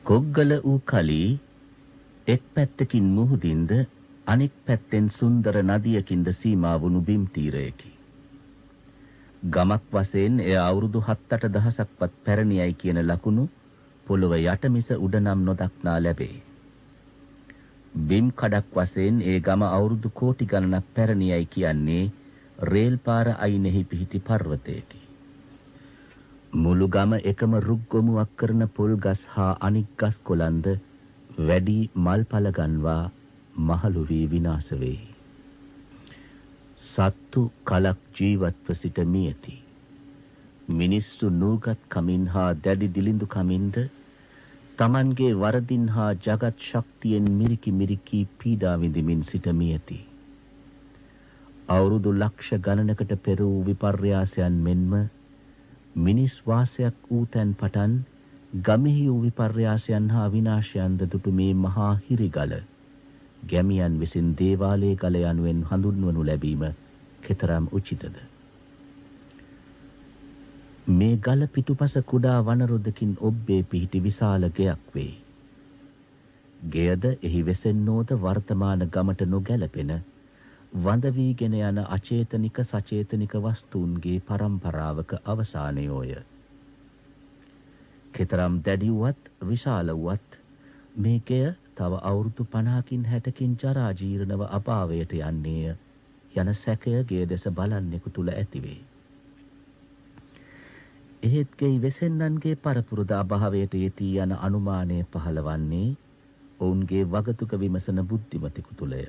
කොග්ගල වූ කලී එක් පැත්තකින් මුහුදින්ද අනෙක් පැත්තෙන් සුන්දර නදියකින්ද සීමා වුණු බිම් තීරයකි. ගමක් වශයෙන් එය අවුරුදු 7-8 දහසක්වත් පැරණියයි කියන ලකුණු පොළොව යට මිස උඩ නම් නොදක්නා ලැබේ. බිම් කඩක් වශයෙන් ඒ ගම අවුරුදු කෝටි ගණනක් පැරණියයි කියන්නේ රේල් පාර අයිනෙහි පිහිටි පර්වතයකි. මුළු ගම එකම රුක් ගොමුවක් කරන පොල් ගස් හා අනික් ගස් කොළන්ද වැඩි මල්පල ගන්වා මහලු වී විනාශ වේ. සත්තු කලක් ජීවත්ව සිට මියති. මිනිස්සු නූගත් කමින් හා දැඩි දිලිඳු කමින්ද තමන්ගේ වරදින් හා ජගත් ශක්තියෙන් මිරිකි මිරිකි පීඩා විඳිමින් සිට මියති. අවුරුදු ලක්ෂ ගණනකට පෙර වූ විපර්යාසයන් මෙන්ම මිනිස් වාසයක් වූ තැන් පටන් ගමෙහි වූ විපර්යාසයන් හා විනාශයන්ද දුටු මේ මහා හිරිගල ගැමියන් විසින් දේවාලයේ ගල යනුවෙන් හඳුන්වනු ලැබීම කෙතරම් උචිතද? මේ ගල පිටුපස කුඩා වනරොදකින් ඔබ්බේ පිහිටි විශාල ගෙයක් වේ. ගෙයද එහි වෙසෙන්නෝද වර්තමාන ගමට නොගැලපෙන වඳ වීගෙන යන අචේතනික සචේතනික වස්තුන්ගේ පරම්පරාවක අවසානයෝය. කෙතරම් දැඩි වුවත් විශාල වුවත් මේ ගෙය තව අවුරුදු 50කින් 60කින් ජරා ජීර්ණව අභාවයට යන්නේය යන සැකය ගේ දෙස බලන්නෙකු තුල ඇතිවේ. එහෙත් ගෙයි වෙසෙන්නන්ගේ පරපුරුද අභාවයට යෙදී යන අනුමානය පහළවන්නේ ඔවුන්ගේ වගතුක විමසන බුද්ධිමතෙකු තුලය.